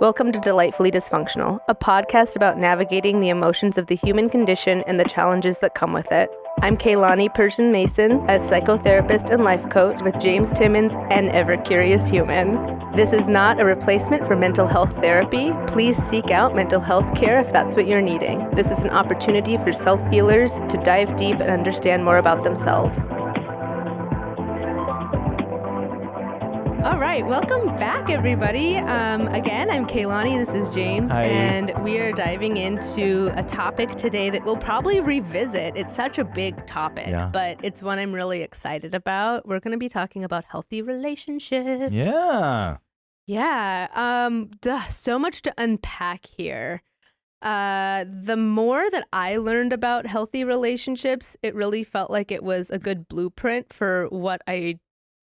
Welcome to Delightfully Dysfunctional, a podcast about navigating the emotions of the human condition and the challenges that come with it. I'm Keilani Persian Mason, a psychotherapist and life coach with James Timmons, an ever-curious human. This is not a replacement for mental health therapy. Please seek out mental health care if that's what you're needing. This is an opportunity for self-healers to dive deep and understand more about themselves. All right, welcome back, everybody. Again, I'm Keilani, this is James, Hi. and we are diving into a topic today that we'll probably revisit. It's such a big topic, but it's one I'm really excited about. We're going to be talking about healthy relationships. Yeah. So much to unpack here. The more that I learned about healthy relationships, it really felt like it was a good blueprint for what I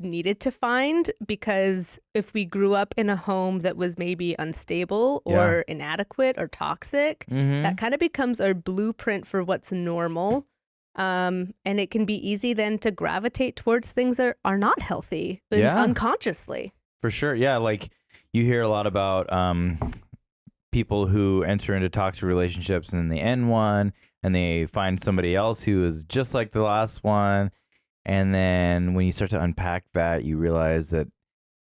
needed to find, because if we grew up in a home that was maybe unstable or inadequate or toxic, that kind of becomes our blueprint for what's normal. And it can be easy then to gravitate towards things that are not healthy unconsciously. For sure. Yeah. Like you hear a lot about people who enter into toxic relationships and then they end one and they find somebody else who is just like the last one. And then when you start to unpack that, you realize that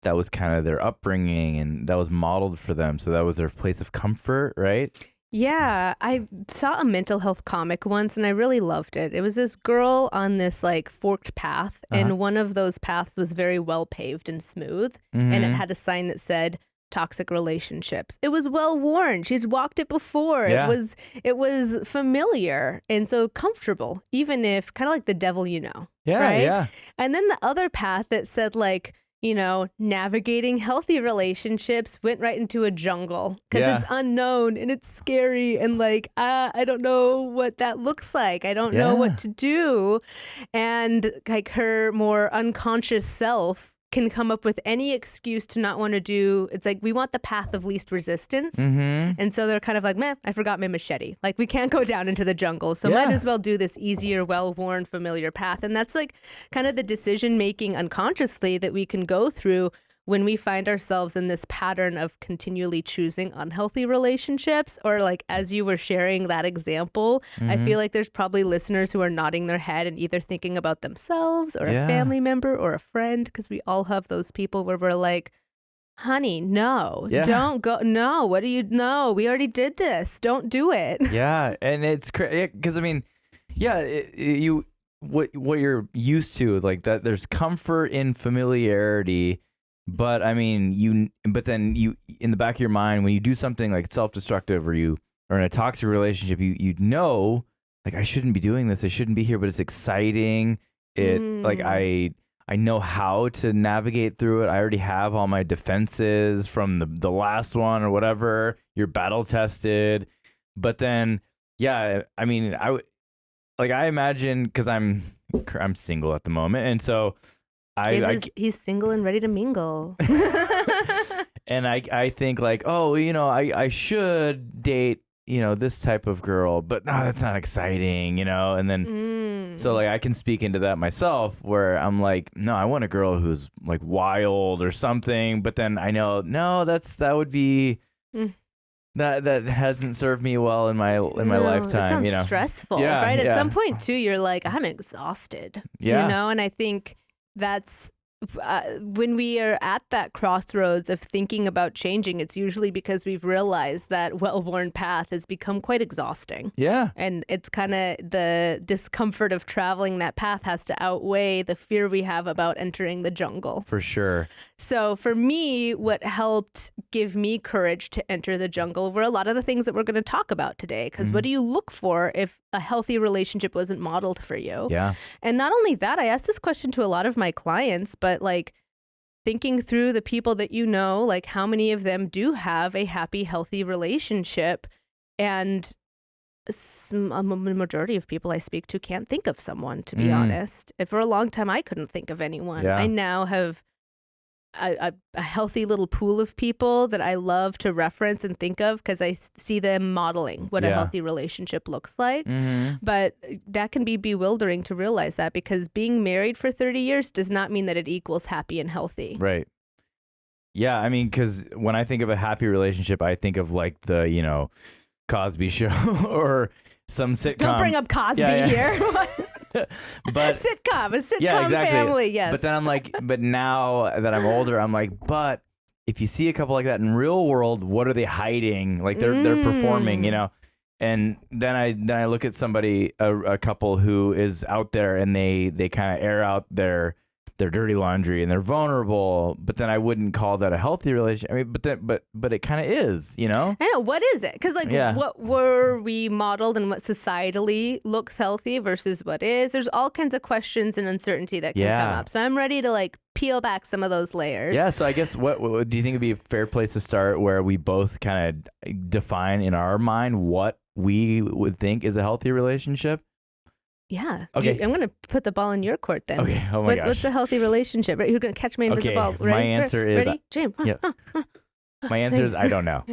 that was kind of their upbringing and that was modeled for them. So that was their place of comfort, right? Yeah, I saw a mental health comic once and I really loved it. It was this girl on this like forked path, and one of those paths was very well paved and smooth, and it had a sign that said toxic relationships. It was well worn. She's walked it before. Yeah. It was familiar and so comfortable, even if kind of like the devil, Yeah, right? yeah. And then the other path that said like, navigating healthy relationships went right into a jungle because it's unknown and it's scary and like, I don't know what that looks like. I don't know what to do. And like her more unconscious self can come up with any excuse to not want to do. It's like we want the path of least resistance. And so they're kind of like, meh, I forgot my machete. Like we can't go down into the jungle. So might as well do this easier, well-worn, familiar path. And that's like kind of the decision making unconsciously that we can go through when we find ourselves in this pattern of continually choosing unhealthy relationships. Or like, as you were sharing that example, I feel like there's probably listeners who are nodding their head and either thinking about themselves or a family member or a friend, because we all have those people where we're like, honey, no, don't go. No, what do you know? We already did this. Don't do it. Yeah. And it's crazy because, I mean, what you're used to, like that, there's comfort in familiarity. But I mean, but then in the back of your mind, when you do something like self-destructive or you are in a toxic relationship, you know, like I shouldn't be doing this. I shouldn't be here, but it's exciting. Like I know how to navigate through it. I already have all my defenses from the last one or whatever. You're battle tested. But then, I mean, I imagine, because I'm single at the moment, and so. He's single and ready to mingle. And I think like, oh, I should date, this type of girl, but no, that's not exciting, and then so like I can speak into that myself where I'm like, no, I want a girl who's like wild or something, but then I know, no, that would be that hasn't served me well in my lifetime. It sounds stressful, right? At some point too, you're like, I'm exhausted, and I think that's when we are at that crossroads of thinking about changing, it's usually because we've realized that well-worn path has become quite exhausting. Yeah. And it's kind of the discomfort of traveling that path has to outweigh the fear we have about entering the jungle. For sure. So for me, what helped give me courage to enter the jungle were a lot of the things that we're going to talk about today. Because what do you look for if a healthy relationship wasn't modeled for you? Yeah. And not only that, I asked this question to a lot of my clients, but like thinking through the people that you know, like how many of them do have a happy, healthy relationship? And a majority of people I speak to can't think of someone, to be honest. For a long time, I couldn't think of anyone. Yeah. I now have a healthy little pool of people that I love to reference and think of because I see them modeling what a healthy relationship looks like. But that can be bewildering to realize that, because being married for 30 years does not mean that it equals happy and healthy. Right. Yeah, I mean, because when I think of a happy relationship, I think of like the, Cosby Show or some sitcom. Don't bring up Cosby here. But a sitcom exactly. family, yes. But then I'm like, but now that I'm older, I'm like, but if you see a couple like that in real world, what are they hiding? Like they're performing, And then I look at somebody, a couple who is out there and they kind of air out their dirty laundry and they're vulnerable, but then I wouldn't call that a healthy relationship. I mean, but it kind of is, I know. What is it? Because what were we modeled and what societally looks healthy versus what is? There's all kinds of questions and uncertainty that can come up. So I'm ready to peel back some of those layers. Yeah. So I guess what do you think would be a fair place to start where we both kind of define in our mind what we would think is a healthy relationship? Yeah. Okay. I'm going to put the ball in your court then. Okay. Oh my gosh. What's a healthy relationship? You're going to catch my invisible ball. Ready? My answer is... Ready? James. Yep. My answer is I don't know.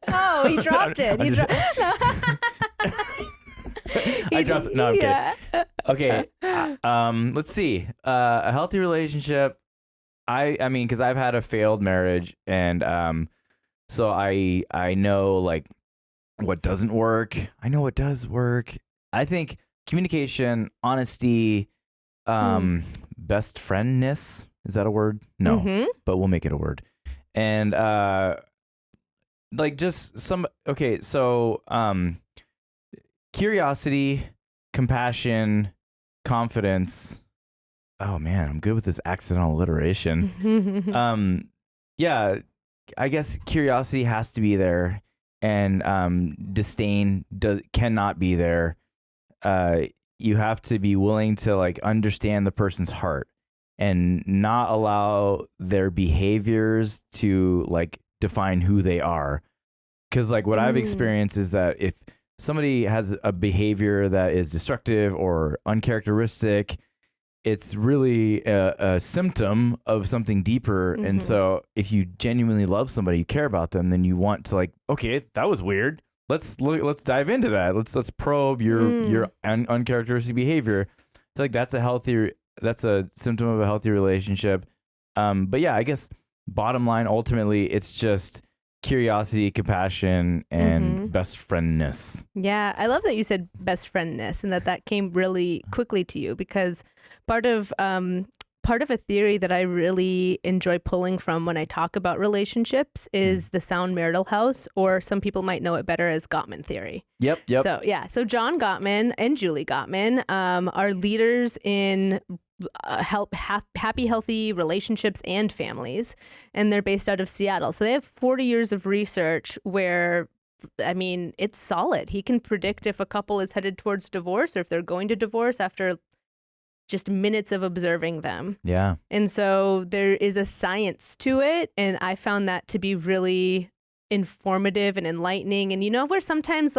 Oh, he dropped it. I dropped it. No, I'm kidding. Okay. Let's see. A healthy relationship. I mean, because I've had a failed marriage, and so I know what doesn't work. I know what does work. I think communication, honesty, best friendness. Is that a word? No, but we'll make it a word. And just some. Okay, so curiosity, compassion, confidence. Oh man, I'm good with this accidental alliteration. Yeah, I guess curiosity has to be there, and disdain cannot be there. You have to be willing to understand the person's heart and not allow their behaviors to define who they are. Because what I've experienced is that if somebody has a behavior that is destructive or uncharacteristic, it's really a symptom of something deeper. And so if you genuinely love somebody, you care about them, then you want to okay, that was weird. Let's dive into that. Let's probe your uncharacteristic behavior. It's that's a symptom of a healthy relationship. But yeah, I guess bottom line, ultimately, it's just curiosity, compassion, and best friendness. Yeah, I love that you said best friendness and that came really quickly to you, because part of a theory that I really enjoy pulling from when I talk about relationships is the sound marital house, or some people might know it better as Gottman theory. Yep. So John Gottman and Julie Gottman are leaders in happy, healthy relationships and families, and they're based out of Seattle. So they have 40 years of research where, I mean, it's solid. He can predict if a couple is headed towards divorce or if they're going to divorce after just minutes of observing them. Yeah. And so there is a science to it, and I found that to be really informative and enlightening. And where sometimes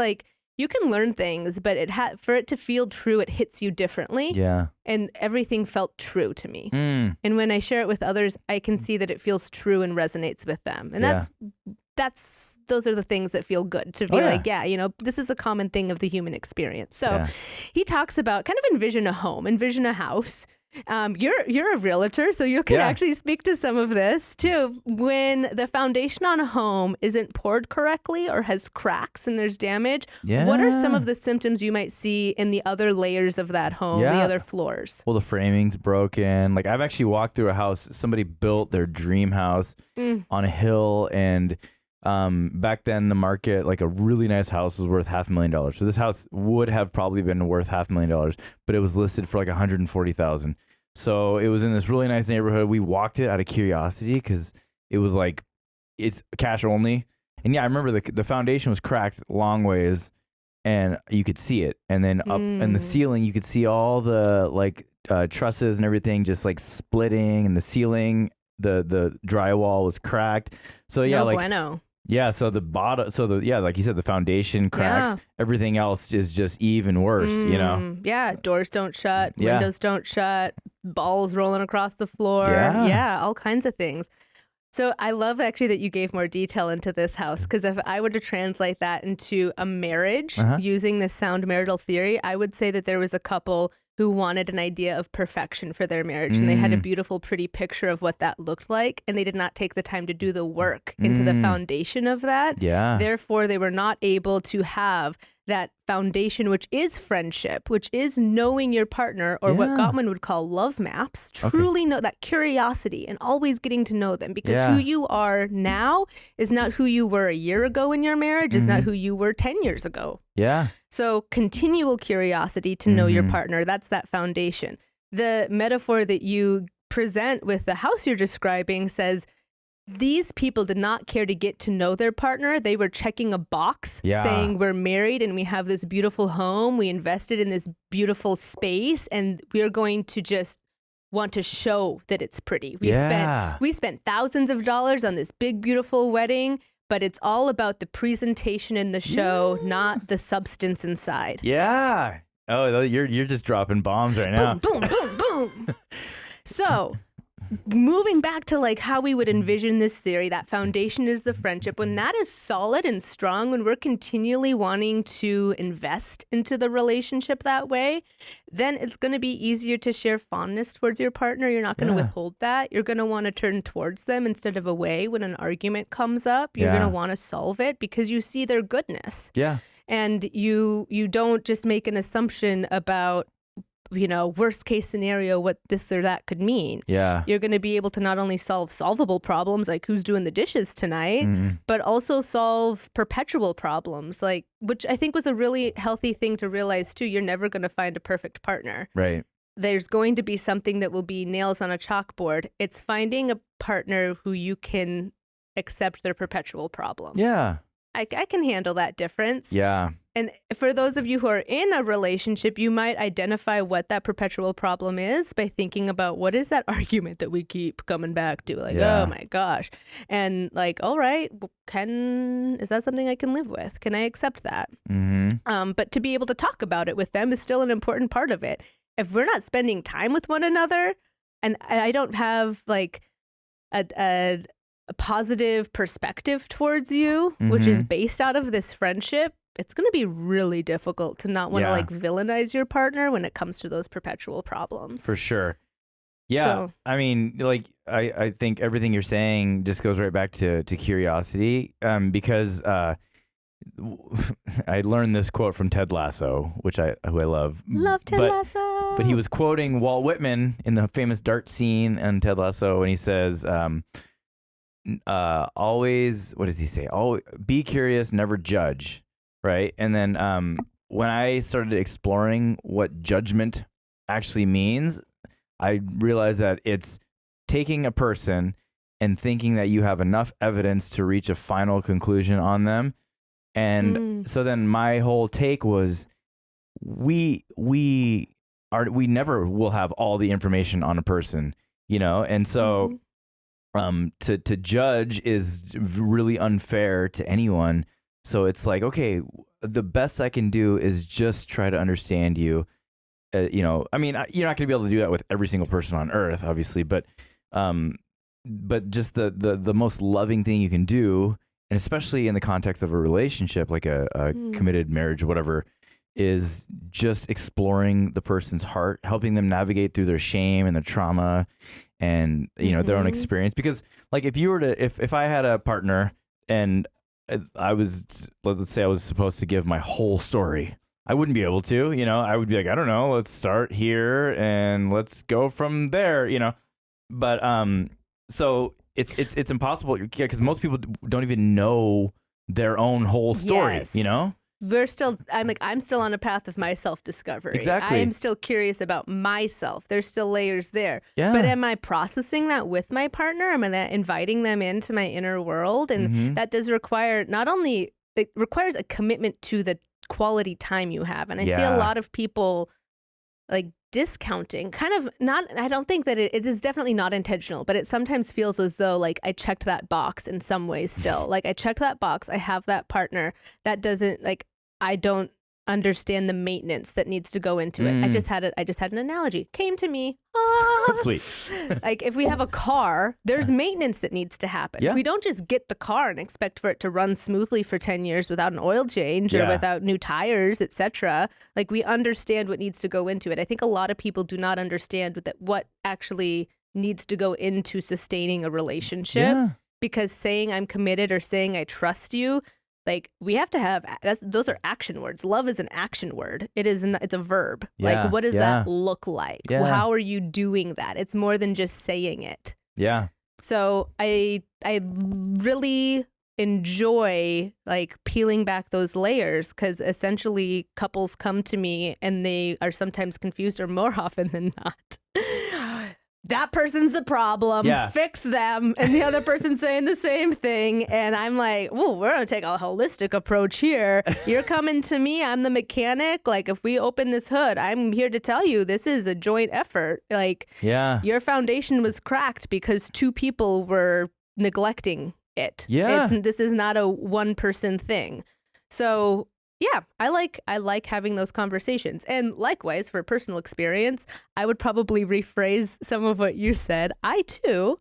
you can learn things, but for it to feel true, it hits you differently. Yeah. And everything felt true to me. And when I share it with others, I can see that it feels true and resonates with them. And those are the things that feel good to be this is a common thing of the human experience. So he talks about kind of envision a house. You're a realtor, so you can actually speak to some of this too. When the foundation on a home isn't poured correctly or has cracks and there's damage, what are some of the symptoms you might see in the other layers of that home, the other floors? Well, the framing's broken. I've actually walked through a house. Somebody built their dream house on a hill, and back then the market, a really nice house was worth $500,000. So this house would have probably been worth $500,000, but it was listed for $140,000. So it was in this really nice neighborhood. We walked it out of curiosity because it was it's cash only. And yeah, I remember the foundation was cracked long ways, and you could see it. And then up in the ceiling, you could see all the trusses and everything just splitting, and the ceiling, the drywall was cracked. So yeah, no bueno. Yeah, so the bottom, like you said, the foundation cracks. Yeah. Everything else is just even worse, Yeah, doors don't shut, windows don't shut, balls rolling across the floor. Yeah, all kinds of things. So I love actually that you gave more detail into this house, because if I were to translate that into a marriage using this sound marital theory, I would say that there was a couple who wanted an idea of perfection for their marriage. And they had a beautiful, pretty picture of what that looked like. And they did not take the time to do the work into the foundation of that. Yeah. Therefore, they were not able to have that foundation, which is friendship, which is knowing your partner, or what Gottman would call love maps. Truly know that curiosity and always getting to know them, because who you are now is not who you were a year ago in your marriage, is not who you were 10 years ago. Yeah. So continual curiosity to know your partner, that's that foundation. The metaphor that you present with the house you're describing says, these people did not care to get to know their partner. They were checking a box saying we're married and we have this beautiful home. We invested in this beautiful space and we're going to just want to show that it's pretty. We spent thousands of dollars on this big, beautiful wedding, but it's all about the presentation in the show, not the substance inside. Yeah. Oh, you're just dropping bombs right now. Boom, boom, boom, boom. So moving back to like how we would envision this theory, that foundation is the friendship. When that is solid and strong, when we're continually wanting to invest into the relationship that way, then it's going to be easier to share fondness towards your partner. You're not going to withhold that. You're going to want to turn towards them instead of away when an argument comes up. You're going to want to solve it because you see their goodness. Yeah. And you don't just make an assumption about, you know, worst case scenario, what this or that could mean. Yeah. You're going to be able to not only solve solvable problems like who's doing the dishes tonight, but also solve perpetual problems, like, which I think was a really healthy thing to realize too. You're never going to find a perfect partner. Right. There's going to be something that will be nails on a chalkboard. It's finding a partner who you can accept their perpetual problem. Yeah. I can handle that difference. Yeah. And for those of you who are in a relationship, you might identify what that perpetual problem is by thinking about what is that argument that we keep coming back to? Like, oh my gosh. And like, all right, is that something I can live with? Can I accept that? But to be able to talk about it with them is still an important part of it. If we're not spending time with one another, and I don't have like a positive perspective towards you, which is based out of this friendship, it's going to be really difficult to not want to like villainize your partner when it comes to those perpetual problems. For sure. Yeah. So, I mean, like, I think everything you're saying just goes right back to curiosity, because I learned this quote from Ted Lasso, who I love. Love Ted Lasso. But he was quoting Walt Whitman in the famous dart scene in Ted Lasso, and he says, always, what does he say? Always be curious, never judge. Right. And then when I started exploring what judgment actually means, I realized that it's taking a person and thinking that you have enough evidence to reach a final conclusion on them. And so then my whole take was we never will have all the information on a person, you know? And so to judge is really unfair to anyone. So it's like, okay, the best I can do is just try to understand you. You know, I mean, you're not going to be able to do that with every single person on earth, obviously, but just the most loving thing you can do, and especially in the context of a relationship, like a committed marriage or whatever, is just exploring the person's heart, helping them navigate through their shame and their trauma and, you know, their own experience. Because like if you were to, if I had a partner and let's say I was supposed to give my whole story, I wouldn't be able to, you know, I would be like, I don't know, let's start here and let's go from there, you know. But so it's impossible because most people don't even know their own whole story, you know. I'm still on a path of my self-discovery. Exactly. I am still curious about myself. There's still layers there. Yeah. But am I processing that with my partner? Am I inviting them into my inner world? And that does require it requires a commitment to the quality time you have. And I see a lot of people like discounting, kind of not, I don't think that it is definitely not intentional, but it sometimes feels as though like I checked that box in some ways still. Like I checked that box, I have that partner. That doesn't like, I don't understand the maintenance that needs to go into it. I just had an analogy. Came to me. Sweet. Like if we have a car, there's maintenance that needs to happen. Yeah. We don't just get the car and expect for it to run smoothly for 10 years without an oil change or without new tires, etc. Like we understand what needs to go into it. I think a lot of people do not understand what actually needs to go into sustaining a relationship, because saying I'm committed or saying I trust you, like we have to have, those are action words. Love is an action word. It's a verb. Yeah, like what does that look like? Yeah. How are you doing that? It's more than just saying it. Yeah. So I really enjoy like peeling back those layers, because essentially couples come to me and they are sometimes confused, or more often than not, that person's the problem, fix them. And the other person's saying the same thing. And I'm like, oh, we're going to take a holistic approach here. You're coming to me. I'm the mechanic. Like if we open this hood, I'm here to tell you this is a joint effort. Like your foundation was cracked because two people were neglecting it. Yeah. This is not a one person thing. So yeah, I like having those conversations. And likewise, for personal experience, I would probably rephrase some of what you said. I too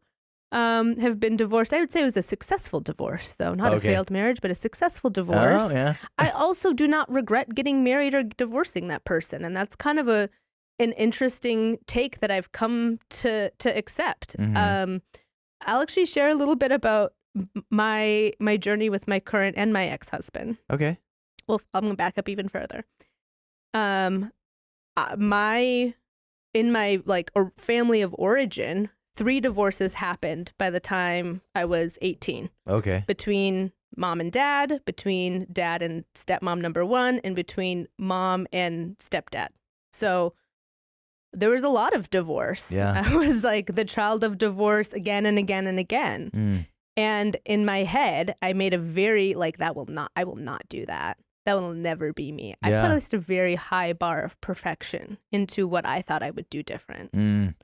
have been divorced. I would say it was a successful divorce, though. Not a failed marriage, but a successful divorce. Oh, yeah. I also do not regret getting married or divorcing that person. And that's kind of an interesting take that I've come to accept. Mm-hmm. I'll actually share a little bit about my journey with my current and my ex-husband. Okay. Well, I'm going to back up even further. In my family of origin, 3 divorces happened by the time I was 18. Okay. Between mom and dad, between dad and stepmom number 1, and between mom and stepdad. So there was a lot of divorce. Yeah. I was like the child of divorce again and again and again. Mm. And in my head, I made a very I will not do that. That will never be me. I placed a very high bar of perfection into what I thought I would do different. Mm.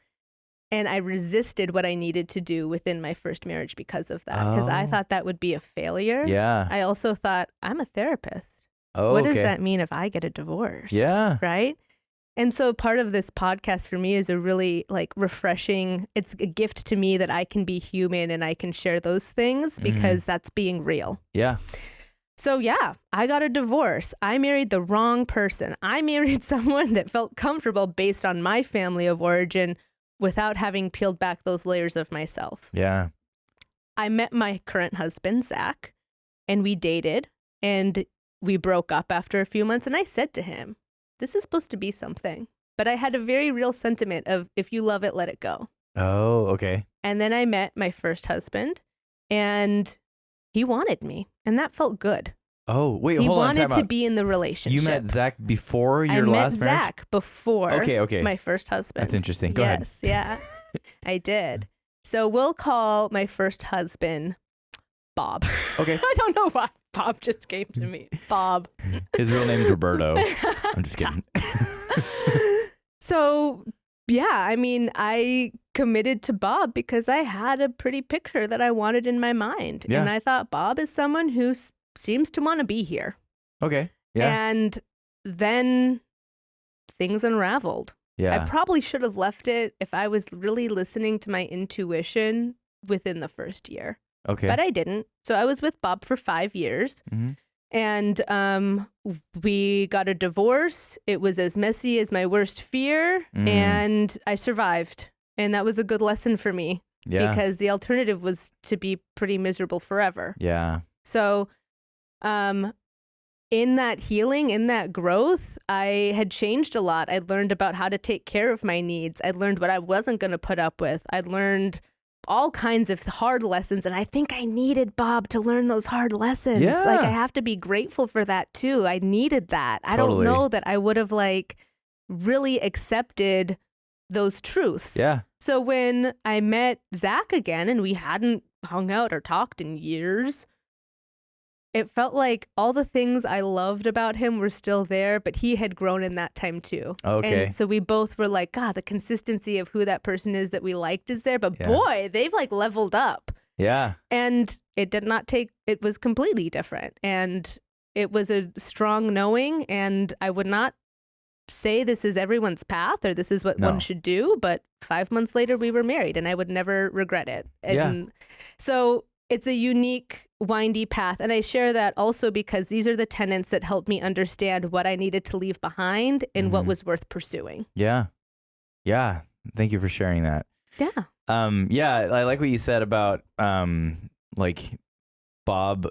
And I resisted what I needed to do within my first marriage because of that. Because I thought that would be a failure. Yeah. I also thought, I'm a therapist. Oh, what does that mean if I get a divorce? Yeah. Right? And so part of this podcast for me is a really refreshing, it's a gift to me that I can be human and I can share those things because that's being real. Yeah. So yeah, I got a divorce. I married the wrong person. I married someone that felt comfortable based on my family of origin without having peeled back those layers of myself. Yeah. I met my current husband, Zach, and we dated and we broke up after a few months. And I said to him, this is supposed to be something. But I had a very real sentiment of if you love it, let it go. Oh, okay. And then I met my first husband and he wanted me, and that felt good. Oh, wait, hold on. He wanted to be in the relationship. You met Zach before your last marriage? I met Zach before my first husband. That's interesting. Go ahead. Yes, yeah, I did. So we'll call my first husband Bob. Okay. I don't know why Bob just came to me. Bob. His real name's Roberto. I'm just kidding. So... yeah, I mean, I committed to Bob because I had a pretty picture that I wanted in my mind. Yeah. And I thought Bob is someone who seems to want to be here. Okay. Yeah. And then things unraveled. Yeah. I probably should have left it if I was really listening to my intuition within the first year. Okay. But I didn't. So I was with Bob for 5 years. Mm-hmm. And we got a divorce. It was as messy as my worst fear, and I survived. And that was a good lesson for me because the alternative was to be pretty miserable forever. Yeah. So in that healing, in that growth, I had changed a lot. I learned about how to take care of my needs. I learned what I wasn't going to put up with. I learned all kinds of hard lessons. And I think I needed Bob to learn those hard lessons. Yeah. Like I have to be grateful for that too. I needed that. Totally. I don't know that I would have really accepted those truths. Yeah. So when I met Zach again and we hadn't hung out or talked in years, it felt like all the things I loved about him were still there, but he had grown in that time too. Okay. And so we both were like, God, the consistency of who that person is that we liked is there, but boy, they've leveled up. Yeah. And it did not take, it was completely different. And it was a strong knowing, and I would not say this is everyone's path or this is what one should do, but 5 months later we were married and I would never regret it. And so it's a unique, windy path. And I share that also because these are the tenets that helped me understand what I needed to leave behind and what was worth pursuing. Yeah. Yeah. Thank you for sharing that. Yeah. I like what you said about like Bob.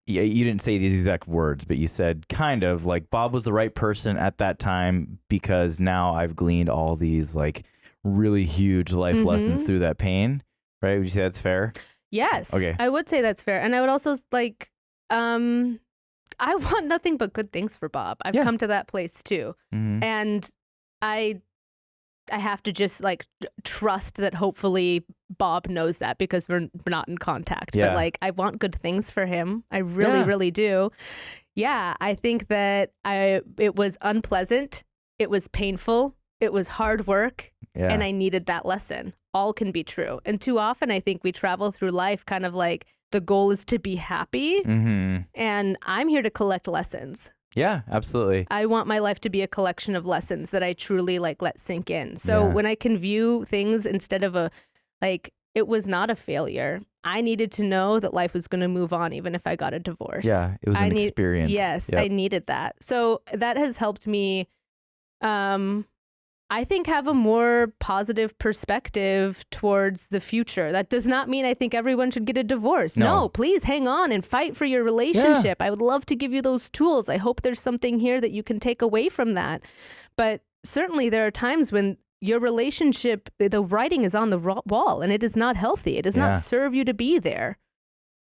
You didn't say these exact words, but you said kind of like Bob was the right person at that time because now I've gleaned all these like really huge life lessons through that pain. Right? Would you say that's fair? Yes. Okay. I would say that's fair. And I would also like, I want nothing but good things for Bob. I've come to that place too. And I have to just like trust that hopefully Bob knows that because we're not in contact. But like, I want good things for him. I really, really do. Yeah. I think that it was unpleasant. It was painful. It was hard work. And I needed that lesson. All can be true. And too often I think we travel through life kind of like the goal is to be happy. And I'm here to collect lessons. Yeah, absolutely. I want my life to be a collection of lessons that I truly like let sink in. So when I can view things instead of it was not a failure. I needed to know that life was going to move on even if I got a divorce. Yeah, it was an experience. Yes, I needed that. So that has helped me, I think, have a more positive perspective towards the future. That does not mean I think everyone should get a divorce. No, please hang on and fight for your relationship. I would love to give you those tools. I hope there's something here that you can take away from that. But certainly there are times when your relationship, the writing is on the wall and it is not healthy. It does not serve you to be there.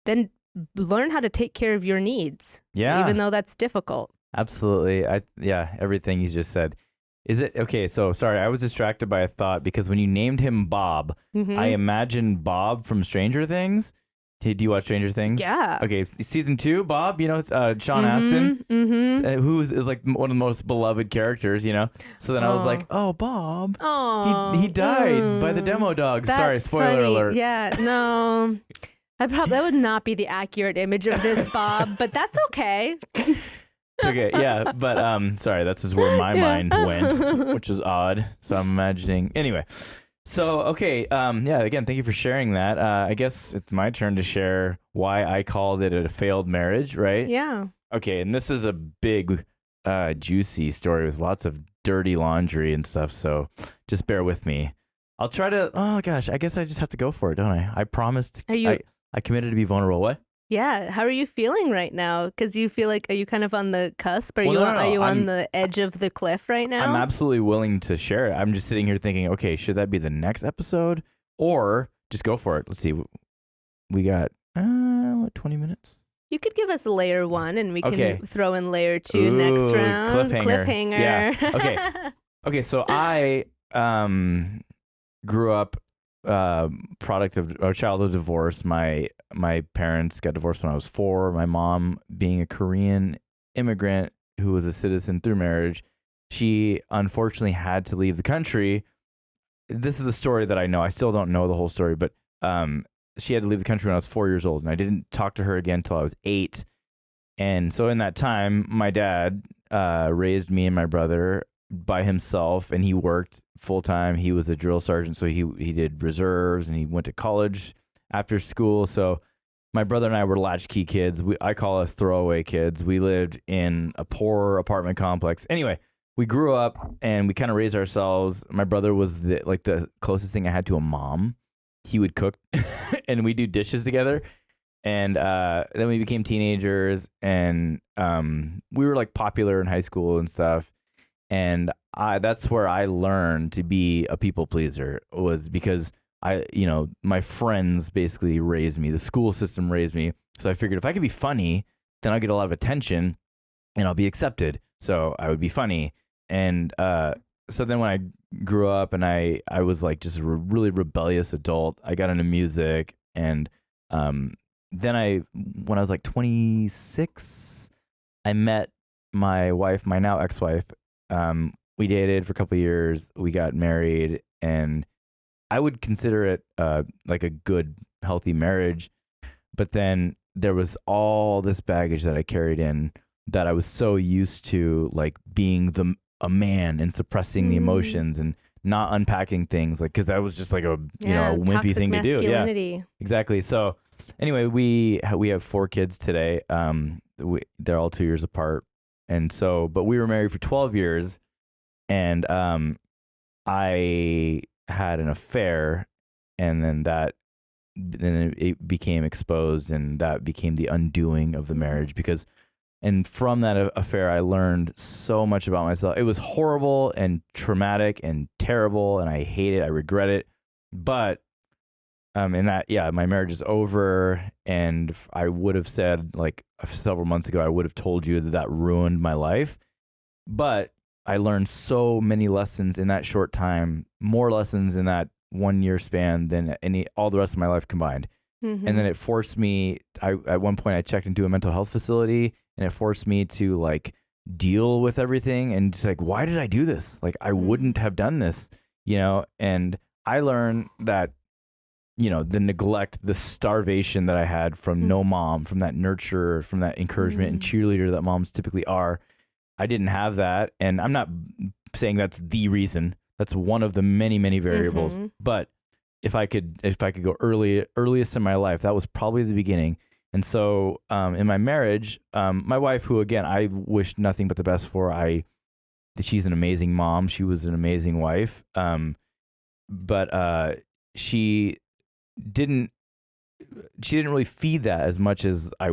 Then learn how to take care of your needs. Yeah. Even though that's difficult. Absolutely. Everything you just said. Is it okay? So sorry, I was distracted by a thought because when you named him Bob, I imagined Bob from Stranger Things. Do you watch Stranger Things? Yeah. Okay, season 2, Bob. You know, Sean Astin, who is like one of the most beloved characters. You know, so then I was like, oh, Bob. Oh, he died by the demo dog. Sorry, spoiler alert. Yeah, no, that would not be the accurate image of this Bob, but that's okay. It's okay, yeah, but sorry, that's just where my mind went, which is odd. So I'm imagining. Anyway, so okay, again, thank you for sharing that. I guess it's my turn to share why I called it a failed marriage, right? Yeah. Okay, and this is a big, juicy story with lots of dirty laundry and stuff. So just bear with me. I'll try to. Oh gosh, I guess I just have to go for it, don't I? I promised. I committed to be vulnerable. What? Yeah. How are you feeling right now? Because you feel like, are you kind of on the cusp? Are you on the edge of the cliff right now? I'm absolutely willing to share it. I'm just sitting here thinking, okay, should that be the next episode or just go for it? Let's see. We got 20 minutes? You could give us a layer 1 and we can throw in layer 2 next round. Cliffhanger. Yeah. Okay. Okay. So I grew up product of a child of divorce. My parents got divorced when I was 4. My mom, being a Korean immigrant who was a citizen through marriage, she unfortunately had to leave the country. This is the story that I know. I still don't know the whole story, but she had to leave the country when I was 4 years old, and I didn't talk to her again until I was 8. And so in that time, my dad raised me and my brother by himself, and he worked full time. He was a drill sergeant, so he did reserves, and he went to college after school. So my brother and I were latchkey kids. I call us throwaway kids. We lived in a poor apartment complex. Anyway, we grew up and we kind of raised ourselves. My brother was the closest thing I had to a mom. He would cook and we do dishes together. And then we became teenagers, and we were like popular in high school and stuff. And that's where I learned to be a people pleaser, was because my friends basically raised me. The school system raised me. So I figured if I could be funny, then I'll get a lot of attention and I'll be accepted. So I would be funny. And so then when I grew up and I was like just a really rebellious adult, I got into music. And then when I was like 26, I met my wife, my now ex-wife. We dated for a couple of years. We got married, and I would consider it like a good, healthy marriage. But then there was all this baggage that I carried in, that I was so used to, like being a man and suppressing the emotions and not unpacking things, like, because that was just like a a wimpy thing to do. Yeah, exactly. So anyway, we have 4 kids today. They're all 2 years apart, and so but we were married for 12 years, and I had an affair, and then it became exposed, and that became the undoing of the marriage. And from that affair, I learned so much about myself. It was horrible and traumatic and terrible, and I hate it. I regret it. But and that, yeah, my marriage is over, and I would have said, like several months ago, I would have told you that ruined my life. But I learned so many lessons in that short time, more lessons in that 1 year span than all the rest of my life combined. And then it forced me, at one point I checked into a mental health facility, and it forced me to like deal with everything, and just like, why did I do this? Like, I wouldn't have done this, and I learned that, the neglect, the starvation that I had from no mom, from that nurture, from that encouragement and cheerleader that moms typically are, I didn't have that. And I'm not saying that's the reason. That's one of the many, many variables. But if I could go earliest in my life, that was probably the beginning. And so in my marriage, my wife, who again I wish nothing but the best for, she's an amazing mom. She was an amazing wife. But she didn't really feed that as much as I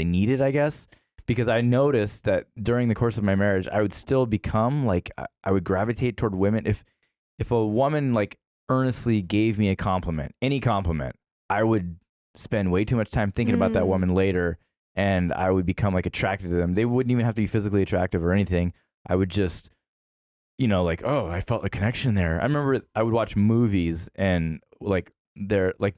needed, I guess. Because I noticed that during the course of my marriage, I would still become like, I would gravitate toward women. If a woman like earnestly gave me a compliment, any compliment, I would spend way too much time thinking about that woman later, and I would become like attracted to them. They wouldn't even have to be physically attractive or anything. I would just, like, oh, I felt a connection there. I remember I would watch movies, and like the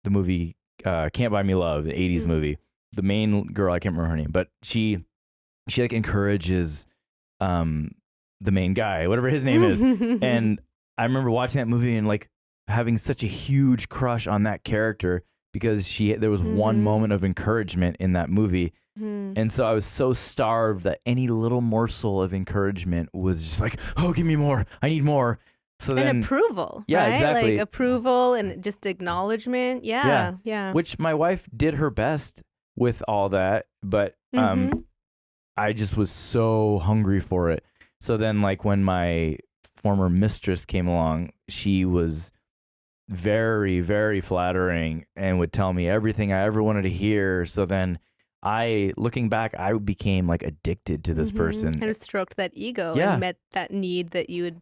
movie Can't Buy Me Love, the 80s movie. The main girl, I can't remember her name, but she like encourages the main guy, whatever his name is. And I remember watching that movie and like having such a huge crush on that character, because there was one moment of encouragement in that movie. And so I was so starved that any little morsel of encouragement was just like, oh, give me more. I need more. So then, and approval. Yeah, right? exactly. Like approval and just acknowledgement. Yeah. Which my wife did her best with all that, but I just was so hungry for it. So then, like, when my former mistress came along, she was very, very flattering and would tell me everything I ever wanted to hear. So then looking back, I became like addicted to this person. Kind of stroked that ego and met that need that you had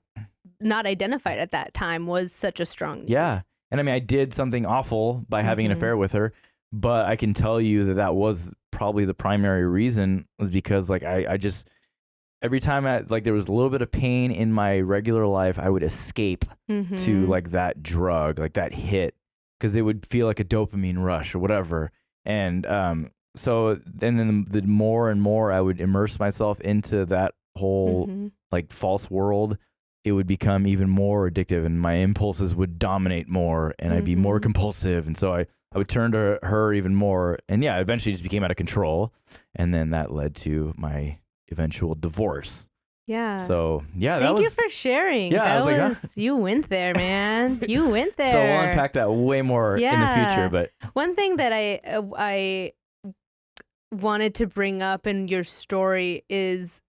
not identified at that time was such a strong need. Yeah. And I mean, I did something awful by having an affair with her, but I can tell you that was probably the primary reason, was because like I just, every time there was a little bit of pain in my regular life, I would escape to like that drug, like that hit, because it would feel like a dopamine rush or whatever. And so then the more and more I would immerse myself into that whole like false world, it would become even more addictive, and my impulses would dominate more, and I'd be more compulsive. And so I would turn to her even more. And yeah, eventually it just became out of control. And then that led to my eventual divorce. Yeah. So yeah, Thank you for sharing. Yeah, you went there, man. You went there. So we'll unpack that way more in the future. But one thing that I wanted to bring up in your story is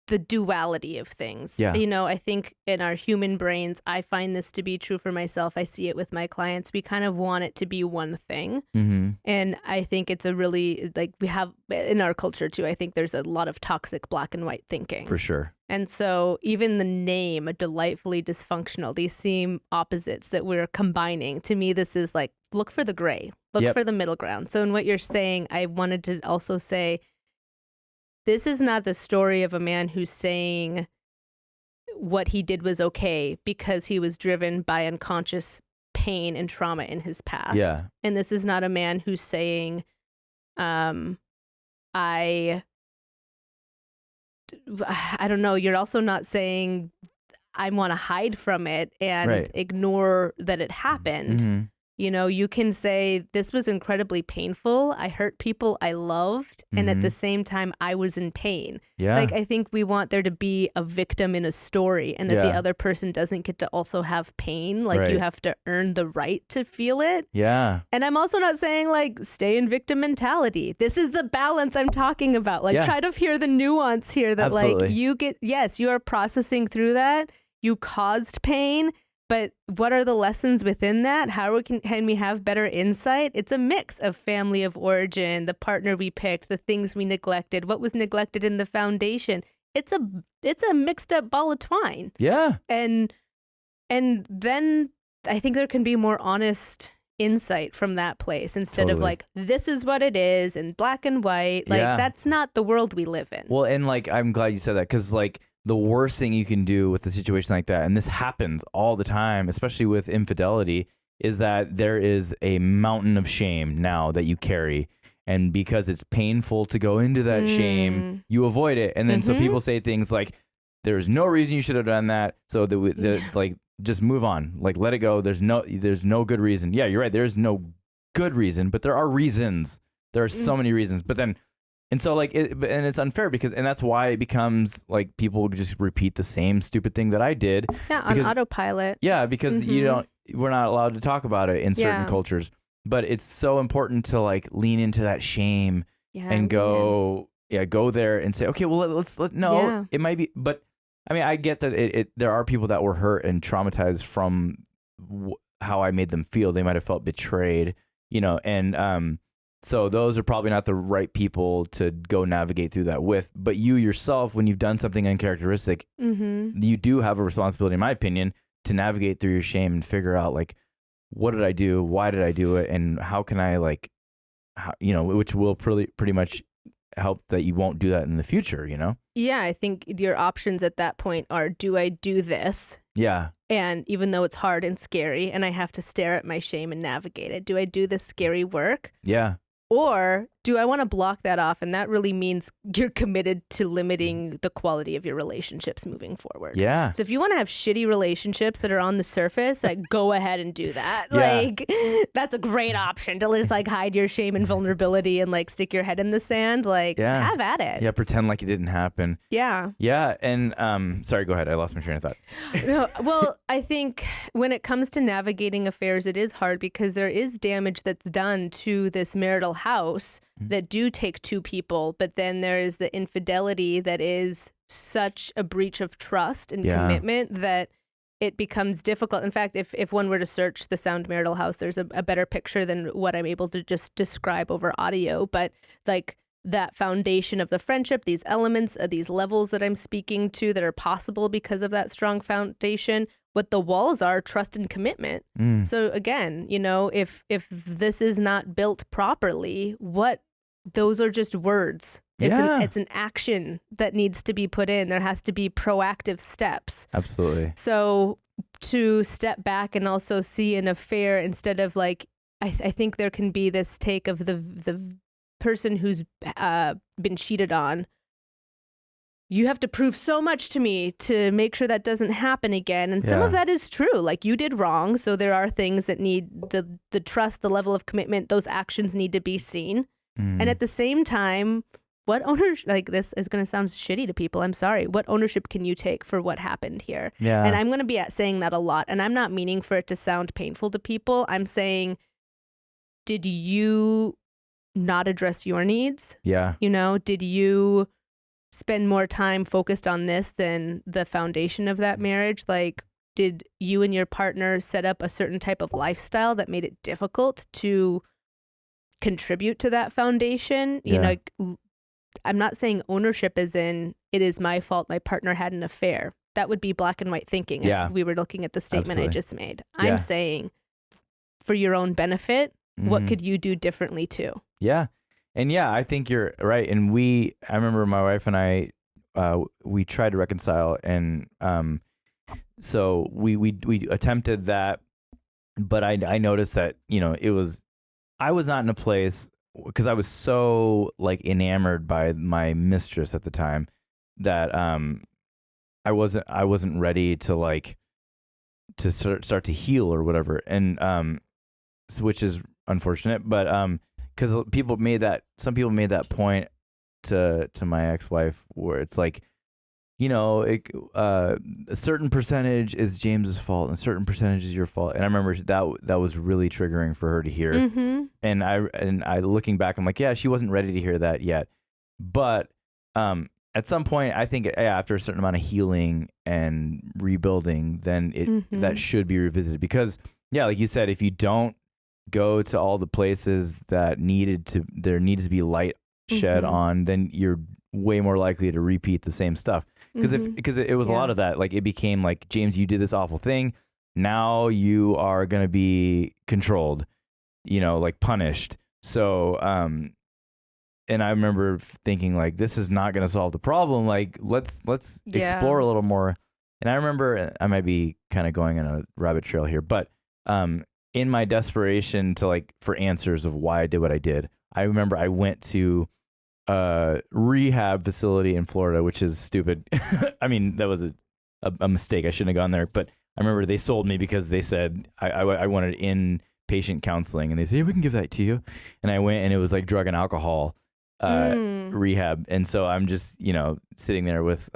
the duality of things. Yeah. I think in our human brains, I find this to be true for myself. I see it with my clients. We kind of want it to be one thing. And I think it's a really, like, we have in our culture too, I think there's a lot of toxic black and white thinking. For sure. And so even the name, delightfully dysfunctional, these seem opposites that we're combining. To me, this is like, look for the gray, look for the middle ground. So in what you're saying, I wanted to also say, this is not the story of a man who's saying what he did was okay because he was driven by unconscious pain and trauma in his past. Yeah. And this is not a man who's saying, I don't know, you're also not saying I want to hide from it and ignore that it happened. You know, you can say, this was incredibly painful. I hurt people I loved. And at the same time, I was in pain. Yeah. Like, I think we want there to be a victim in a story and that the other person doesn't get to also have pain. Like, you have to earn the right to feel it. Yeah. And I'm also not saying, like, stay in victim mentality. This is the balance I'm talking about. Like, try to hear the nuance here that, like, you get, yes, you are processing through that. You caused pain. But what are the lessons within that? How can we have better insight? It's a mix of family of origin, the partner we picked, the things we neglected, what was neglected in the foundation. It's a mixed up ball of twine. Yeah. And then I think there can be more honest insight from that place instead of like, this is what it is in black and white. Like, that's not the world we live in. Well, and like, I'm glad you said that, because like, the worst thing you can do with a situation like that, and this happens all the time, especially with infidelity, is that there is a mountain of shame now that you carry. And because it's painful to go into that shame, you avoid it. And then so people say things like, there's no reason you should have done that. So like, just move on, like, let it go. There's no good reason. Yeah, you're right. There's no good reason, but there are reasons. There are so many reasons. But then, and so like, and it's unfair and that's why it becomes like people just repeat the same stupid thing that I did. Yeah, on autopilot. Yeah, because we're not allowed to talk about it in certain cultures. But it's so important to like lean into that shame and go there and say, okay, well, it might be, but I mean, I get that there are people that were hurt and traumatized from how I made them feel. They might have felt betrayed, and so those are probably not the right people to go navigate through that with. But you yourself, when you've done something uncharacteristic, you do have a responsibility, in my opinion, to navigate through your shame and figure out, like, what did I do? Why did I do it? And how can I, like, which will pretty much help that you won't do that in the future, Yeah, I think your options at that point are, do I do this? Yeah. And even though it's hard and scary and I have to stare at my shame and navigate it, do I do this scary work? Yeah. Or do I want to block that off? And that really means you're committed to limiting the quality of your relationships moving forward. Yeah. So if you want to have shitty relationships that are on the surface, like, go ahead and do that. Yeah. Like, that's a great option to just like hide your shame and vulnerability and like stick your head in the sand. Like, have at it. Yeah. Pretend like it didn't happen. Yeah. Yeah. And sorry, go ahead. I lost my train of thought. No, well, I think when it comes to navigating affairs, it is hard because there is damage that's done to this marital house that do take two people, but then there is the infidelity that is such a breach of trust and commitment that it becomes difficult. In fact, if one were to search the sound marital house, there's a better picture than what I'm able to just describe over audio. But like that foundation of the friendship, these elements, these levels that I'm speaking to that are possible because of that strong foundation, what the walls are, trust and commitment. So again, if this is not built properly, those are just words. It's an action that needs to be put in. There has to be proactive steps. Absolutely. So to step back and also see an affair instead of like, I think there can be this take of the person who's been cheated on. You have to prove so much to me to make sure that doesn't happen again. And some of that is true. Like, you did wrong. So there are things that need the trust, the level of commitment, those actions need to be seen. And at the same time, what ownership, like, this is going to sound shitty to people. I'm sorry. What ownership can you take for what happened here? Yeah. And I'm going to be saying that a lot. And I'm not meaning for it to sound painful to people. I'm saying, did you not address your needs? Yeah. Did you spend more time focused on this than the foundation of that marriage? Like, did you and your partner set up a certain type of lifestyle that made it difficult to contribute to that foundation? I'm not saying ownership is in, it is my fault my partner had an affair. That would be black and white thinking if we were looking at the statement I just made. I'm saying, for your own benefit, what could you do differently too? Yeah. And I think you're right. And I remember my wife and I, we tried to reconcile, and so we attempted that, but I noticed that, I was not in a place, because I was so like enamored by my mistress at the time that I wasn't ready to like to start to heal or whatever. And which is unfortunate, but because some people made that point to my ex-wife where it's like, a certain percentage is James's fault and a certain percentage is your fault. And I remember that was really triggering for her to hear. Mm-hmm. And I looking back, I'm like, yeah, she wasn't ready to hear that yet. But at some point, I think after a certain amount of healing and rebuilding, then that should be revisited. Because like you said, if you don't go to all the places that there needed to be light shed on, then you're way more likely to repeat the same stuff. Because it was a lot of that. Like, it became like, James, you did this awful thing. Now you are going to be controlled, like punished. So, and I remember thinking, like, this is not going to solve the problem. Like, let's explore a little more. And I remember, I might be kind of going on a rabbit trail here, but in my desperation to for answers of why I did what I did, I remember I went to rehab facility in Florida, which is stupid. I mean, that was a mistake. I shouldn't have gone there. But I remember they sold me because they said I wanted inpatient counseling, and they said, yeah, we can give that to you. And I went, and it was like drug and alcohol rehab. And so I'm just, sitting there with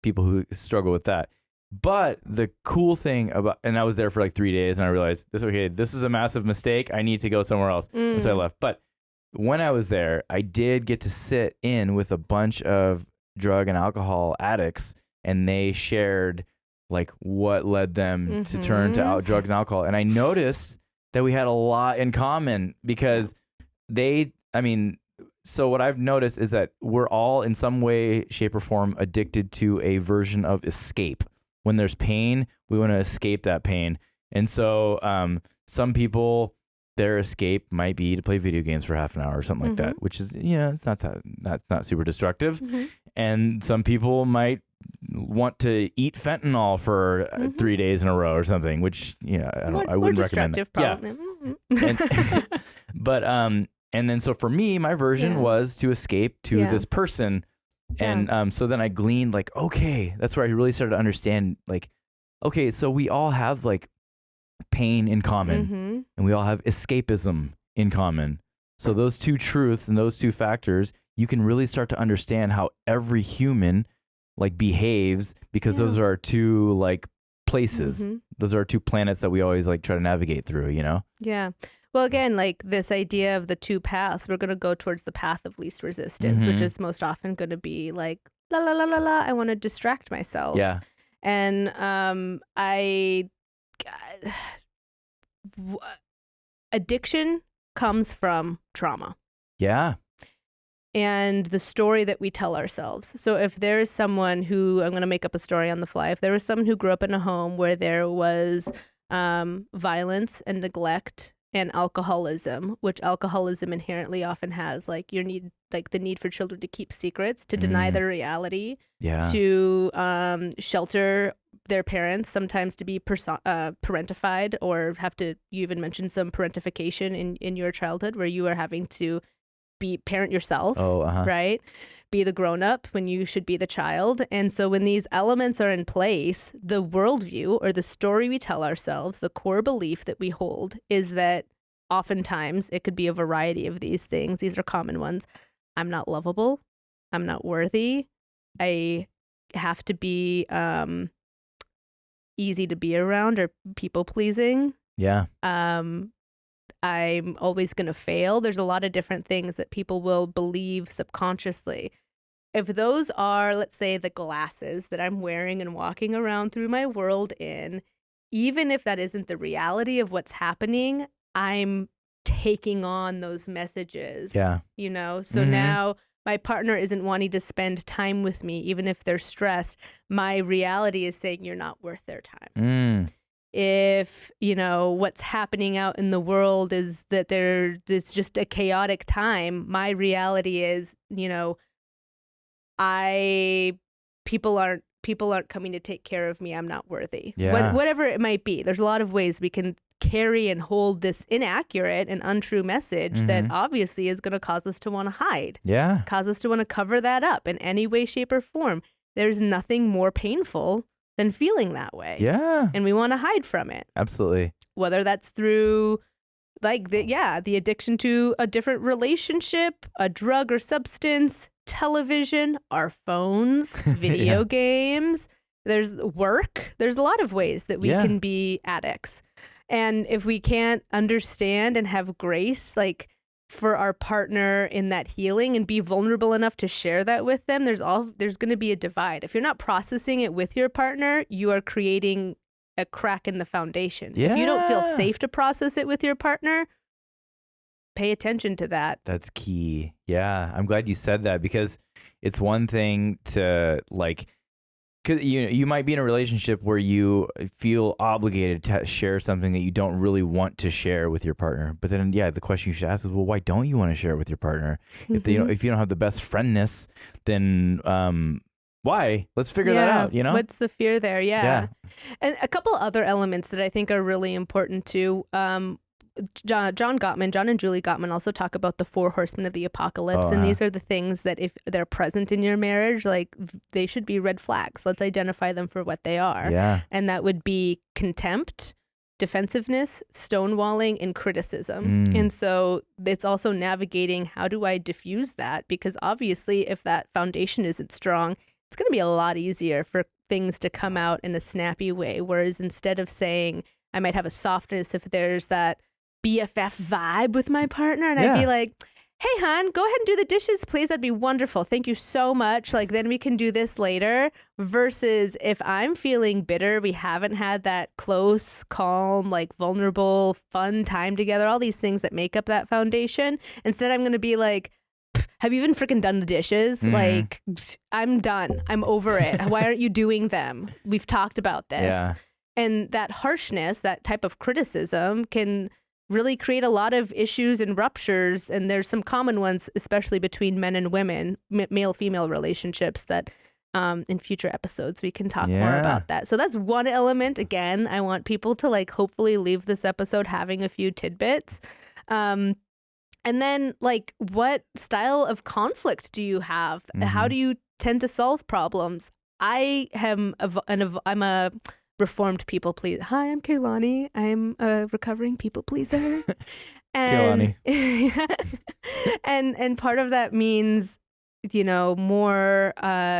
people who struggle with that. But the cool thing and I was there for like 3 days, and I realized this is a massive mistake. I need to go somewhere else. And so I left. But when I was there, I did get to sit in with a bunch of drug and alcohol addicts, and they shared like what led them to turn to drugs and alcohol. And I noticed that we had a lot in common because so what I've noticed is that we're all in some way, shape, or form addicted to a version of escape. When there's pain, we want to escape that pain. And so some people, their escape might be to play video games for half an hour or something like that, which is, it's not super destructive. And some people might want to eat fentanyl for 3 days in a row or something, which, I wouldn't recommend that. Probably. Yeah. But, and then so for me, my version was to escape to this person. And so then I gleaned like, okay, that's where I really started to understand, like, okay, so we all have like pain in common and we all have escapism in common. So those two truths and those two factors, you can really start to understand how every human like behaves, because those are our two like places. Those are our two planets that we always like try to navigate through, Yeah. Well, again, like this idea of the two paths, we're going to go towards the path of least resistance, which is most often going to be like, la, la, la, la, la, I want to distract myself. Yeah. And addiction comes from trauma. Yeah. And the story that we tell ourselves. So if there is someone who, I'm going to make up a story on the fly, if there was someone who grew up in a home where there was violence and neglect and alcoholism, which alcoholism inherently often has, like the need for children to keep secrets, to deny their reality, to shelter their parents, sometimes to be parentified, or you even mentioned some parentification in your childhood where you are having to parent yourself, right? Be the grown-up when you should be the child. And so when these elements are in place, the worldview or the story we tell ourselves, the core belief that we hold is that oftentimes it could be a variety of these things. These are common ones. I'm not lovable. I'm not worthy. I have to be easy to be around or people-pleasing. Yeah. I'm always going to fail. There's a lot of different things that people will believe subconsciously. If those are, let's say, the glasses that I'm wearing and walking around through my world in, even if that isn't the reality of what's happening, I'm taking on those messages. Yeah. So now my partner isn't wanting to spend time with me, even if they're stressed. My reality is saying you're not worth their time. If, what's happening out in the world is that it's just a chaotic time, my reality is, people aren't coming to take care of me. I'm not worthy. Yeah. Whatever it might be. There's a lot of ways we can carry and hold this inaccurate and untrue message that obviously is going to cause us to want to hide. Yeah. Cause us to want to cover that up in any way, shape, or form. There's nothing more painful than feeling that way. Yeah. And we want to hide from it. Absolutely. Whether that's through like the addiction to a different relationship, a drug or substance, television, our phones, video games. There's work. There's a lot of ways that we can be addicts. And if we can't understand and have grace, like for our partner in that healing and be vulnerable enough to share that with them, there's going to be a divide. If you're not processing it with your partner, you are creating a crack in the foundation. Yeah. If you don't feel safe to process it with your partner, pay attention to that. That's key. Yeah. I'm glad you said that, because it's one thing to like, cause you might be in a relationship where you feel obligated to share something that you don't really want to share with your partner. But then, the question you should ask is, well, why don't you want to share it with your partner? Mm-hmm. If you don't have the best friendness, then why? Let's figure that out. What's the fear there? Yeah. And a couple other elements that I think are really important too. John and Julie Gottman also talk about the 4 horsemen of the apocalypse. And these are the things that if they're present in your marriage, like they should be red flags. Let's identify them for what they are. Yeah. And that would be contempt, defensiveness, stonewalling, and criticism. And so it's also navigating, how do I diffuse that? Because obviously if that foundation isn't strong, it's going to be a lot easier for things to come out in a snappy way. Whereas instead of saying, I might have a softness if there's that BFF vibe with my partner, and I'd be like, hey, hon, go ahead and do the dishes, please. That'd be wonderful. Thank you so much. Like, then we can do this later. Versus if I'm feeling bitter, we haven't had that close, calm, like vulnerable, fun time together, all these things that make up that foundation. Instead, I'm going to be like, have you even freaking done the dishes? Like, I'm done. I'm over it. Why aren't you doing them? We've talked about this. Yeah. And that harshness, that type of criticism can really create a lot of issues and ruptures. And there's some common ones, especially between men and women, male-female relationships, that in future episodes we can talk more about that. So that's one element. Again, I want people to like hopefully leave this episode having a few tidbits. And then like, what style of conflict do you have? How do you tend to solve problems? I'm a reformed people pleaser. Hi, I'm Keilani. I'm a recovering people pleaser. And Keilani. and part of that means, more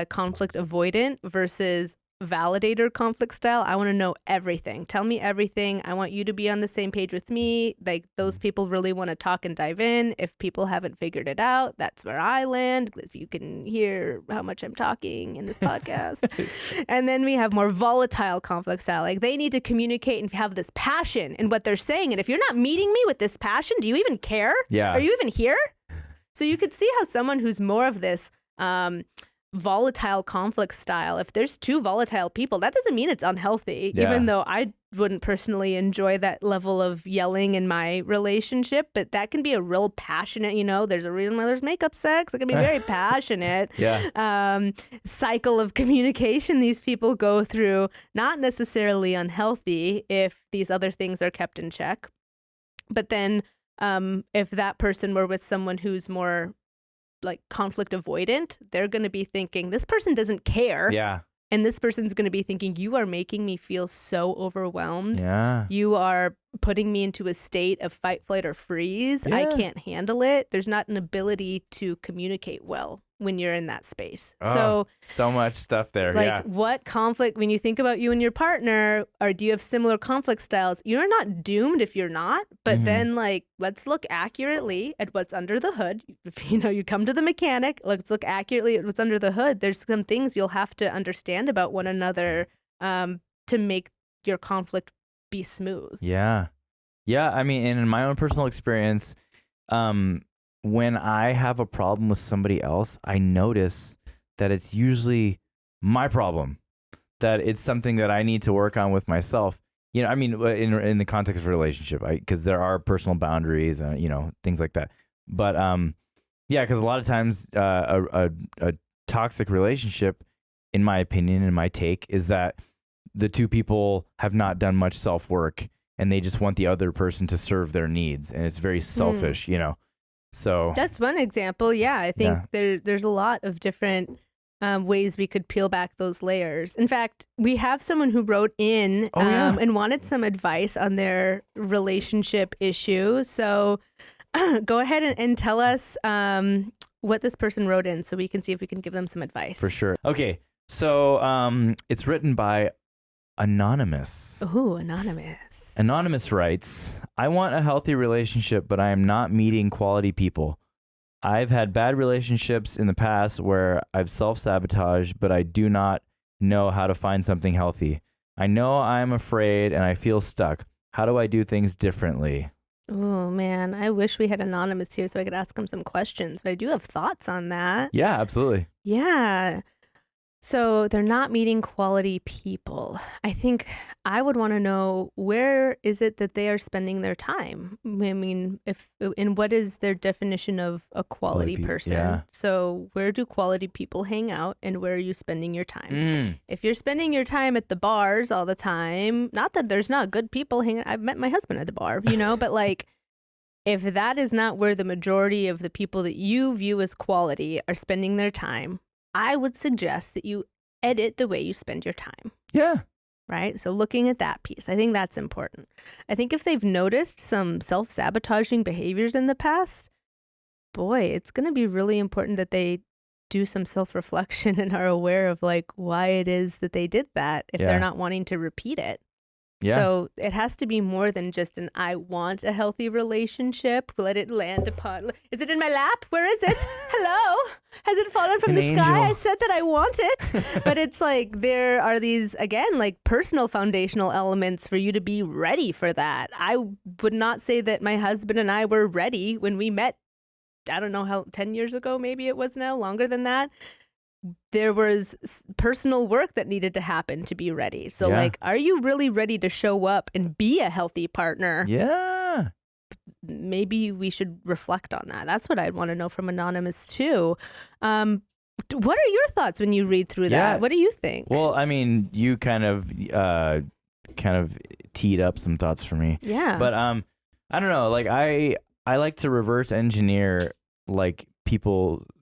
conflict avoidant versus validator conflict style. I want to know everything. Tell me everything. I want you to be on the same page with me. Like, those people really want to talk and dive in. If people haven't figured it out, that's where I land. If you can hear how much I'm talking in this podcast. And then we have more volatile conflict style. Like, they need to communicate and have this passion in what they're saying. And if you're not meeting me with this passion, do you even care? Yeah. Are you even here? So you could see how someone who's more of this volatile conflict style, if there's 2 volatile people, that doesn't mean it's unhealthy. Even though I wouldn't personally enjoy that level of yelling in my relationship, but that can be a real passionate, there's a reason why there's makeup sex. It can be very passionate cycle of communication these people go through, not necessarily unhealthy if these other things are kept in check. But then if that person were with someone who's more like conflict avoidant, they're going to be thinking, this person doesn't care. Yeah. And this person's going to be thinking, you are making me feel so overwhelmed. Yeah. You are putting me into a state of fight, flight, or freeze. I can't handle it. There's not an ability to communicate well when you're in that space. So much stuff there. Like, what conflict, when you think about you and your partner, or do you have similar conflict styles? You're not doomed if you're not, but then like, let's look accurately at what's under the hood. You come to the mechanic, let's look accurately at what's under the hood. There's some things you'll have to understand about one another to make your conflict be smooth. Yeah. I mean, and in my own personal experience, when I have a problem with somebody else, I notice that it's usually my problem, that it's something that I need to work on with myself. I mean, in the context of a relationship, because there are personal boundaries and, things like that. But because a lot of times a toxic relationship, in my opinion, and my take, is that the 2 people have not done much self-work and they just want the other person to serve their needs. And it's very selfish, So that's one example. Yeah, I think there's a lot of different ways we could peel back those layers. In fact, we have someone who wrote in and wanted some advice on their relationship issue. So go ahead and tell us what this person wrote in so we can see if we can give them some advice. For sure. Okay. So it's written by Anonymous. Ooh, Anonymous. Anonymous writes, I want a healthy relationship, but I am not meeting quality people. I've had bad relationships in the past where I've self-sabotaged, but I do not know how to find something healthy. I know I'm afraid and I feel stuck. How do I do things differently? Oh, man. I wish we had Anonymous here so I could ask him some questions, but I do have thoughts on that. Yeah, absolutely. Yeah. So they're not meeting quality people. I think I would want to know, where is it that they are spending their time? I mean, and what is their definition of a quality person? Yeah. So where do quality people hang out, and where are you spending your time? If you're spending your time at the bars all the time, not that there's not good people hanging. I've met my husband at the bar, but like, if that is not where the majority of the people that you view as quality are spending their time, I would suggest that you edit the way you spend your time. Yeah. Right? So looking at that piece, I think that's important. I think if they've noticed some self-sabotaging behaviors in the past, boy, it's going to be really important that they do some self-reflection and are aware of like why it is that they did that if they're not wanting to repeat it. Yeah. So it has to be more than just an I want a healthy relationship. Let it land upon. Is it in my lap? Where is it? Hello? Has it fallen from the sky? I said that I want it. But it's like there are these, again, like personal foundational elements for you to be ready for that. I would not say that my husband and I were ready when we met. I don't know how, 10 years ago, maybe it was now, longer than that. There was personal work that needed to happen to be ready. So like, are you really ready to show up and be a healthy partner? Yeah. Maybe we should reflect on that. That's what I'd want to know from Anonymous too. What are your thoughts when you read through that? What do you think? Well, I mean, you kind of teed up some thoughts for me. Yeah. But I don't know, like I like to reverse engineer like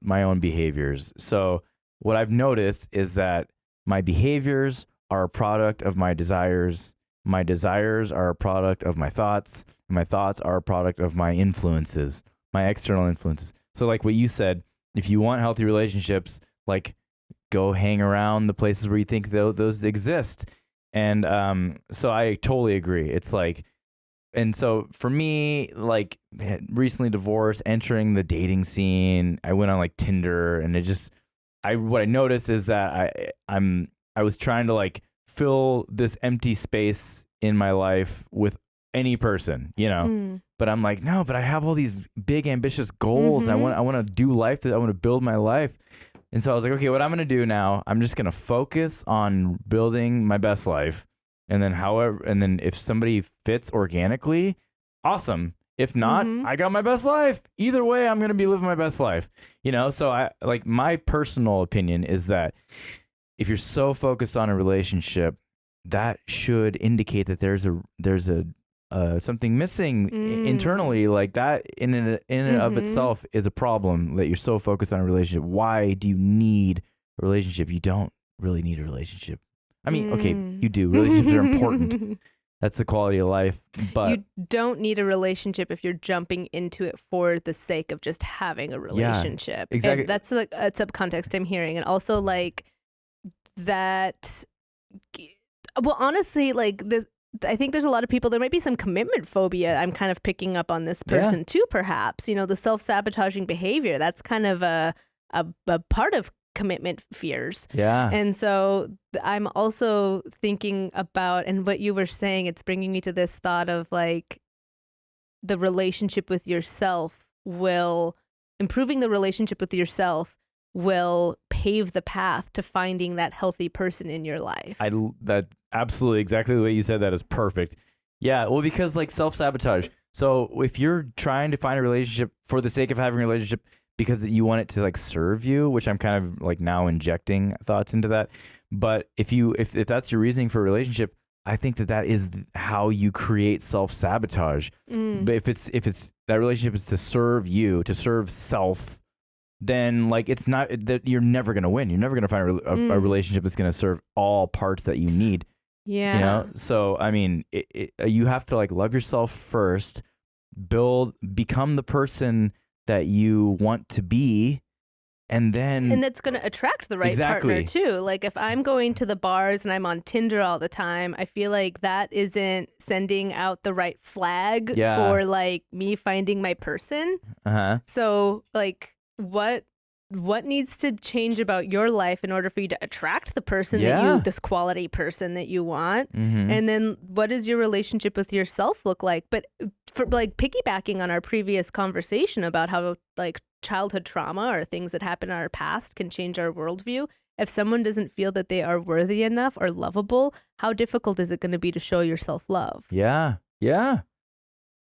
my own behaviors. So what I've noticed is that my behaviors are a product of my desires. My desires are a product of my thoughts. And my thoughts are a product of my influences, my external influences. So like what you said, if you want healthy relationships, like go hang around the places where you think those exist. And so I totally agree. It's like, and so for me, like recently divorced, entering the dating scene, I went on like Tinder, and what I noticed is that I was trying to like fill this empty space in my life with any person, but I'm like, no, but I have all these big ambitious goals, and I want to do life, I want to build my life. And so I was like, okay, what I'm going to do now, I'm just going to focus on building my best life. And then if somebody fits organically, awesome. If not, I got my best life. Either way, I'm going to be living my best life. So I like, my personal opinion is that if you're so focused on a relationship, that should indicate that there's something missing internally. Like that in and of itself is a problem, that you're so focused on a relationship. Why do you need a relationship? You don't really need a relationship. I mean, okay, you do. Relationships are important. That's the quality of life. But you don't need a relationship if you're jumping into it for the sake of just having a relationship. Yeah, exactly. And that's like a subcontext I'm hearing. And also like that, well, honestly, like I think there's a lot of people, there might be some commitment phobia I'm kind of picking up on this person too, perhaps. The self-sabotaging behavior, that's kind of a part of commitment fears. Yeah. And so I'm also thinking about, and what you were saying, it's bringing me to this thought of like the relationship with yourself improving the relationship with yourself will pave the path to finding that healthy person in your life. That absolutely, exactly the way you said that is perfect. Yeah. Well, because like self-sabotage. So if you're trying to find a relationship for the sake of having a relationship, because you want it to like serve you, which I'm kind of like now injecting thoughts into that. But if that's your reasoning for a relationship, I think that is how you create self-sabotage. But if it's that relationship is to serve you, to serve self, then like it's not that you're never going to win. You're never going to find a relationship that's going to serve all parts that you need. Yeah. You know? So, I mean, you have to like love yourself first, become the person that you want to be. And that's going to attract the right partner too. Like if I'm going to the bars and I'm on Tinder all the time, I feel like that isn't sending out the right flag for like me finding my person. So like what needs to change about your life in order for you to attract the person this quality person that you want? And then what does your relationship with yourself look like? But for like piggybacking on our previous conversation about how like childhood trauma or things that happen in our past can change our worldview. If someone doesn't feel that they are worthy enough or lovable, how difficult is it going to be to show your self-love? Yeah. I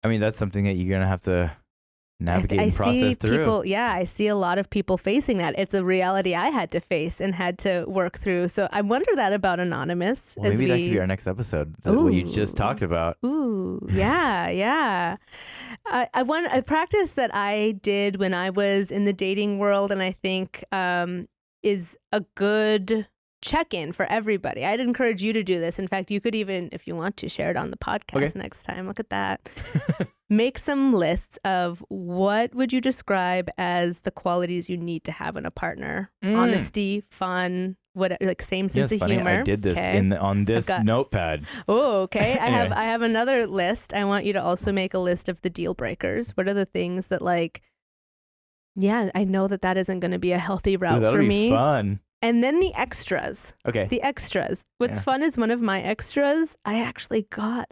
mean, that's something that you're going to have to navigate and process through. I see a lot of people facing that. It's a reality I had to face and had to work through. So I wonder that about Anonymous. Well, maybe that could be our next episode, what you just talked about. Ooh, yeah. A practice that I did when I was in the dating world, and I think is a good check-in for everybody. I'd encourage you to do this. In fact, you could even, if you want to, share it on the podcast next time. Look at that. Make some lists of what would you describe as the qualities you need to have in a partner. Honesty, fun, like same sense of humor. I did this on this notepad. Oh, okay. I have another list. I want you to also make a list of the deal breakers. What are the things that like, I know that isn't going to be a healthy route for me. That'll be fun. And then the extras. Okay. The extras. What's fun is one of my extras, I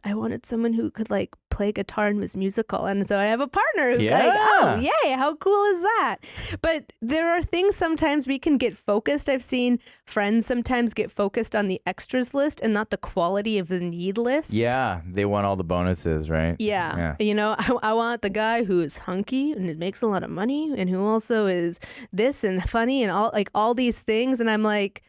wanted someone who could like play guitar and was musical. And so I have a partner who's like, oh, yay, how cool is that? But there are things sometimes we can get focused. I've seen friends sometimes get focused on the extras list and not the quality of the need list. Yeah, they want all the bonuses, right? Yeah. You know, I want the guy who is hunky and makes a lot of money and who also is this and funny and all these things. And I'm like,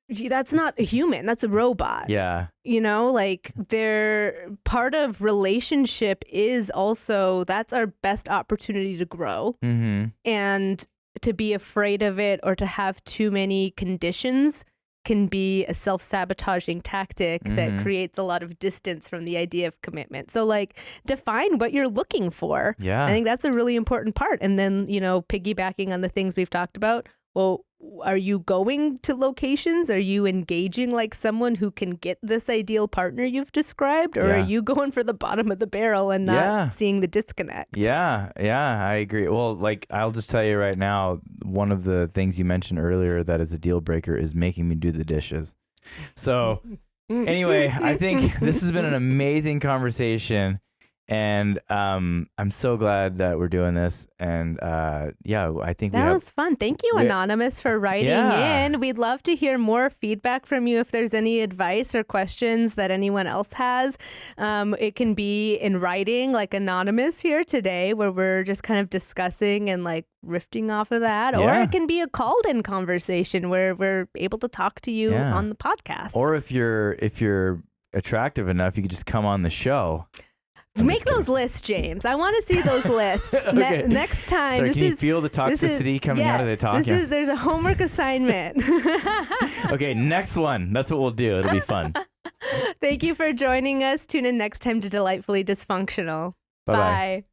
that's not a human. That's a robot. Yeah. You know, like they're part of relationship is also, that's our best opportunity to grow. And to be afraid of it or to have too many conditions can be a self-sabotaging tactic that creates a lot of distance from the idea of commitment. So like define what you're looking for. Yeah. I think that's a really important part. And then, you know, piggybacking on the things we've talked about, well, are you going to locations? Are you engaging like someone who can get this ideal partner you've described? Or are you going for the bottom of the barrel and not seeing the disconnect? Yeah, I agree. Well, like I'll just tell you right now, one of the things you mentioned earlier that is a deal breaker is making me do the dishes. So anyway, I think this has been an amazing conversation. And I'm so glad that we're doing this. And I think that was fun. Thank you, Anonymous, for writing in. We'd love to hear more feedback from you if there's any advice or questions that anyone else has. It can be in writing, like Anonymous here today, where we're just kind of discussing and like riffing off of that. Or it can be a called-in conversation where we're able to talk to you on the podcast. Or if you're attractive enough, you could just come on the show. Make those lists, James. I want to see those lists. Okay. Next time. Sorry, can you feel the toxicity coming out of the talk? There's a homework assignment. Okay, next one. That's what we'll do. It'll be fun. Thank you for joining us. Tune in next time to Delightfully Dysfunctional. Bye-bye. Bye.